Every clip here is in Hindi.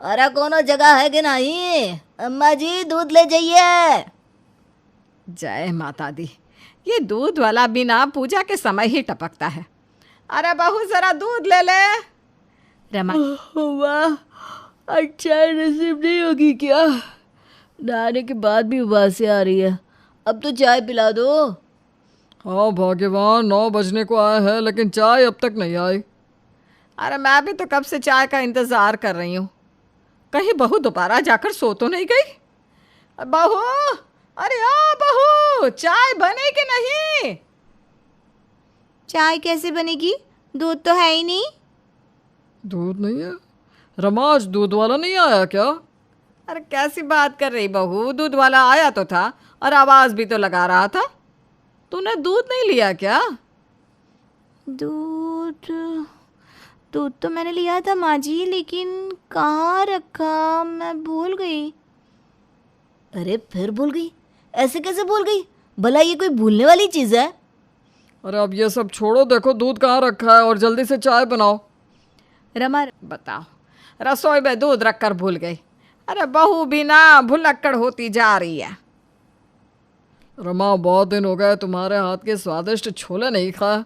अरे कोनो जगह है कि नहीं? अम्मा जी दूध ले जाइए। जय माता दी। ये दूध वाला बिना पूजा के समय ही टपकता है। अरे बहू जरा दूध ले ले। रमा वाह, अच्छा नसीब नहीं होगी क्या? नहाने के बाद भी उबासी आ रही है। अब तो चाय पिला दो। हाँ भाग्यवान, 9 बजने को आया है लेकिन चाय अब तक नहीं आई। अरे मैं भी तो कब से चाय का इंतजार कर रही हूँ। कहीं बहू दोबारा जाकर सो तो नहीं गई? बहू, अरे ओ बहू, चाय बने कि नहीं? चाय कैसे बनेगी? दूध तो है ही नहीं। दूध नहीं है? रमा, आज दूध वाला नहीं आया क्या? अरे कैसी बात कर रही बहू, दूध वाला आया तो था और आवाज भी तो लगा रहा था। तूने दूध नहीं लिया क्या? दूध दूध तो मैंने लिया था माँ जी, लेकिन कहाँ रखा मैं भूल गई। अरे फिर भूल गई? ऐसे कैसे भूल गई? भला ये कोई भूलने वाली चीज है? अरे अब ये सब छोड़ो, देखो दूध कहाँ रखा है और जल्दी से चाय बनाओ। रमा बताओ, रसोई में दूध रखकर भूल गई। अरे बहू भी ना भुलक्कड़ होती जा रही है। रमा, बहुत दिन हो गए तुम्हारे हाथ के स्वादिष्ट छोले नहीं खाए।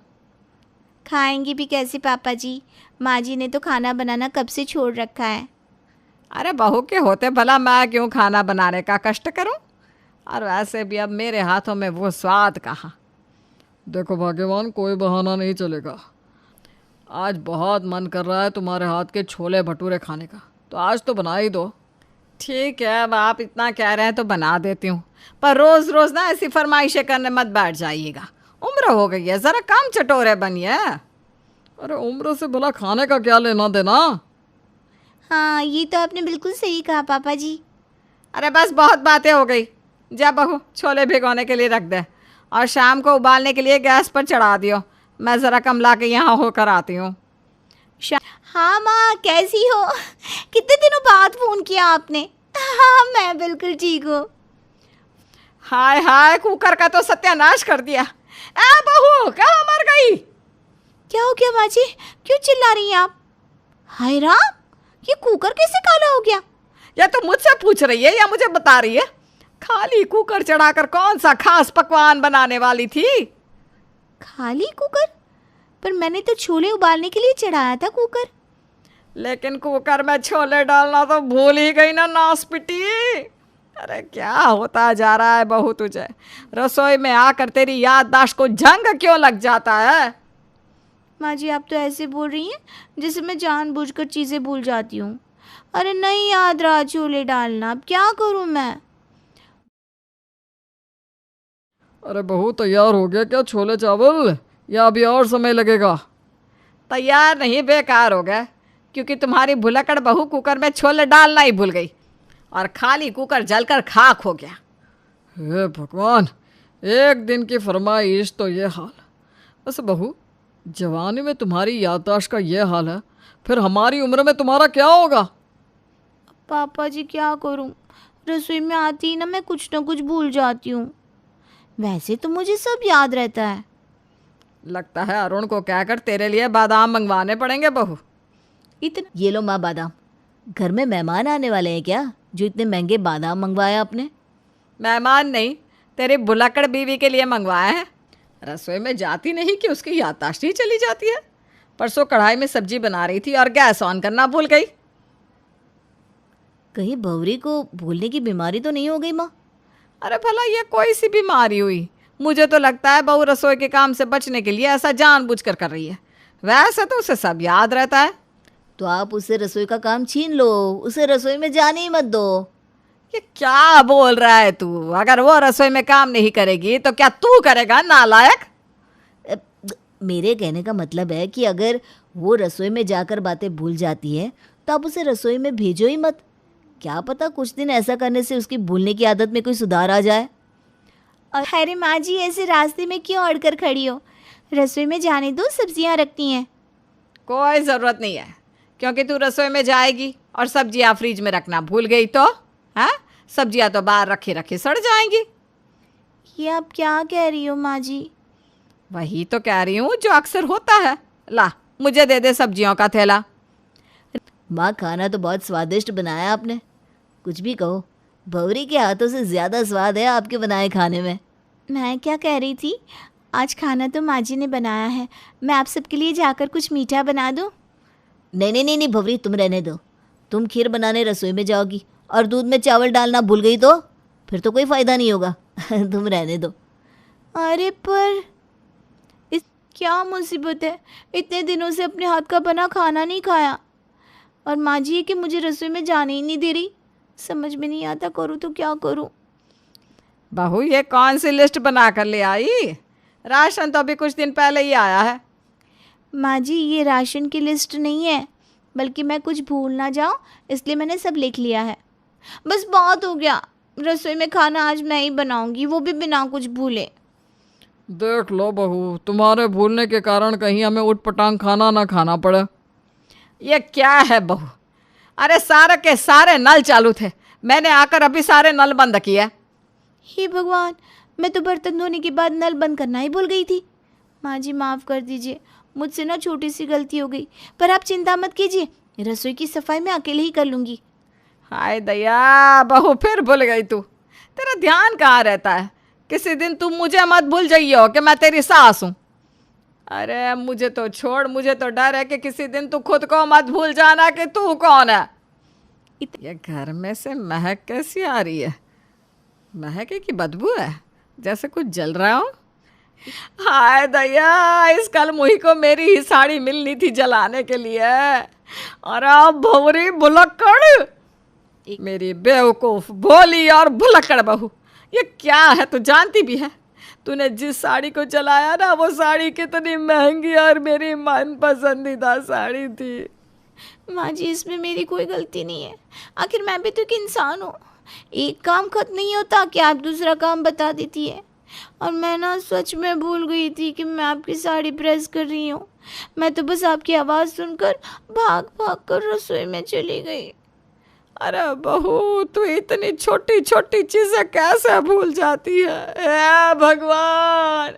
खाएंगे भी कैसे पापा जी? माँ जी ने तो खाना बनाना कब से छोड़ रखा है। अरे बहू के होते भला मैं क्यों खाना बनाने का कष्ट करूं? और वैसे भी अब मेरे हाथों में वो स्वाद कहाँ। देखो भाग्यवान, कोई बहाना नहीं चलेगा। आज बहुत मन कर रहा है तुम्हारे हाथ के छोले भटूरे खाने का, तो आज तो बना ही दो। ठीक है, अब आप इतना कह रहे हैं तो बना देती हूँ, पर रोज़ रोज़ ना ऐसी फरमाइशें करने मत बैठ जाइएगा। उम्र हो गई है, ज़रा कम चटोरे बनिए। अरे उम्र से भला खाने का क्या लेना देना? हाँ, ये तो आपने बिल्कुल सही कहा पापा जी। अरे बस बहुत बातें हो गई। जा बहू, छोले भिगोने के लिए रख दे और शाम को उबालने के लिए गैस पर चढ़ा दियो। मैं ज़रा कमला के यहाँ होकर आती हूँ। हाँ माँ, कैसी हो? कितने दिनों बाद फ़ोन किया आपने। हाँ, मैं बिल्कुल ठीक हूँ। हाय हाय, कुकर का तो सत्यानाश कर दिया। ए बहू, कहाँ मर गई? क्या हो गया माँ जी? क्यों चिल्ला रही हैं आप? हाय राम, ये कुकर कैसे काला हो गया? या तो मुझसे पूछ रही है या मुझे बता रही है? खाली कुकर चढ़ाकर कौन सा खास पकवान बनाने वाली थी? खाली कुकर? पर मैंने तो छोले उबालने के लिए चढ़ाया था कुकर। लेकिन कुकर में छोले डालना तो भूल ही गई ना नासपिटी। अरे क्या होता जा रहा है बहू तुझे? रसोई में आकर तेरी याददाश्त को जंग क्यों लग जाता है? माँ जी, आप तो ऐसे बोल रही हैं जैसे मैं जानबूझकर चीज़ें भूल जाती हूँ। अरे नहीं याद रहा छोले डालना, अब क्या करूँ मैं? अरे बहू, तैयार हो गया क्या छोले चावल, या अभी और समय लगेगा? तैयार नहीं, बेकार हो गया, क्योंकि तुम्हारी भुलक्कड़ बहू कुकर में छोले डालना ही भूल गई और खाली कुकर जलकर खाक हो गया। हे भगवान, एक दिन की फरमाइश तो ये हाल। वैसे बहू, जवानी में तुम्हारी याददाश्त का ये हाल है, फिर हमारी उम्र में तुम्हारा क्या होगा? पापा जी क्या करूँ, रसोई में आती ही ना मैं कुछ ना कुछ भूल जाती हूँ। वैसे तो मुझे सब याद रहता है। लगता है अरुण को कहकर तेरे लिए बादाम मंगवाने पड़ेंगे बहू। इतना ये लो माँ बादाम। घर में मेहमान आने वाले हैं क्या, जो इतने महंगे बादाम मंगवाया आपने? मेहमान नहीं, तेरी भुलक्कड़ बीवी के लिए मंगवाए हैं। रसोई में जाती नहीं कि उसकी याददाश्त ही चली जाती है। परसों कढ़ाई में सब्जी बना रही थी और गैस ऑन करना भूल गई। कहीं भौरी को भूलने की बीमारी तो नहीं हो गई माँ? अरे भला ये कोई सी बीमारी हुई? मुझे तो लगता है बहू रसोई के काम से बचने के लिए ऐसा जानबूझकर कर रही है। वैसे तो उसे सब याद रहता है। तो आप उससे रसोई का काम छीन लो, उसे रसोई में जाने ही मत दो। ये क्या बोल रहा है तू? अगर वो रसोई में काम नहीं करेगी तो क्या तू करेगा, नालायक? मेरे कहने का मतलब है कि अगर वो रसोई में जाकर बातें भूल जाती है तो आप उसे रसोई में भेजो ही मत। क्या पता कुछ दिन ऐसा करने से उसकी भूलने की आदत में कोई सुधार आ जाए। अरे माँ जी, ऐसे रास्ते में क्यों अड़कर खड़ी हो? रसोई में जाने दो, सब्जियाँ रखती हैं। कोई ज़रूरत नहीं है, क्योंकि तू रसोई में जाएगी और सब्जियाँ फ्रिज में रखना भूल गई तो हाँ, सब्जियाँ तो बाहर रखी रखी सड़ जाएंगी। ये आप क्या कह रही हो माँ जी? वही तो कह रही हूँ जो अक्सर होता है। ला, मुझे दे दे सब्जियों का थैला। माँ खाना तो बहुत स्वादिष्ट बनाया आपने। कुछ भी कहो, भौरी के हाथों से ज़्यादा स्वाद है आपके बनाए खाने में। मैं क्या कह रही थी, आज खाना तो माँ जी ने बनाया है, मैं आप सबके लिए जाकर कुछ मीठा बना दूँ? नहीं नहीं नहीं नहीं भौरी, तुम रहने दो। तुम खीर बनाने रसोई में जाओगी और दूध में चावल डालना भूल गई तो फिर तो कोई फ़ायदा नहीं होगा। तुम रहने दो। अरे पर इस क्या मुसीबत है, इतने दिनों से अपने हाथ का बना खाना नहीं खाया और माँ जी है कि मुझे रसोई में जाने ही नहीं दे रही। समझ में नहीं आता करूँ तो क्या करूँ। बहू ये कौन सी लिस्ट बना कर ले आई? राशन तो अभी कुछ दिन पहले ही आया है। माँ जी ये राशन की लिस्ट नहीं है, बल्कि मैं कुछ भूल ना जाऊँ इसलिए मैंने सब लिख लिया है। बस बहुत हो गया, रसोई में खाना आज मैं ही बनाऊंगी, वो भी बिना कुछ भूले। देख लो बहू, तुम्हारे भूलने के कारण कहीं हमें उटपटांग खाना ना खाना पड़े। ये क्या है बहू? अरे सारे के सारे नल चालू थे, मैंने आकर अभी सारे नल बंद किए। हे भगवान, मैं तो बर्तन धोने के बाद नल बंद करना ही भूल गई थी। माँ जी माफ़ कर दीजिए, मुझसे ना छोटी सी गलती हो गई, पर आप चिंता मत कीजिए, रसोई की सफाई मैं अकेले ही कर लूँगी। हाय दया बहू, फिर भूल गई तू। तेरा ध्यान कहाँ रहता है? किसी दिन तुम मुझे मत भूल जाइयो कि मैं तेरी सास हूँ। अरे मुझे तो छोड़, मुझे तो डर है कि किसी दिन तू खुद को मत भूल जाना कि तू कौन है। ये घर में से महक कैसी आ रही है? महक की बदबू है, जैसे कुछ जल रहा हो। हाय दया, इस कल मुही को मेरी ही साड़ी मिलनी थी जलाने के लिए। और अब भौरी भुलक्कड़, मेरी बेवकूफ भोली और भुलक्कड़ बहू, ये क्या है? तू जानती भी है तूने जिस साड़ी को जलाया ना, वो साड़ी कितनी महंगी और मेरी मन पसंदीदा साड़ी थी। माँ जी इसमें मेरी कोई गलती नहीं है, आखिर मैं भी तो एक इंसान हूँ। एक काम खत्म नहीं होता कि आप दूसरा काम बता देती है। और मैं ना सच में भूल गई थी कि मैं आपकी साड़ी प्रेस कर रही हूँ। मैं तो बस आपकी आवाज़ सुनकर भाग भाग कर रसोई में चली गई। अरे बहू, तू इतनी छोटी छोटी चीजें कैसे भूल जाती है? हे भगवान,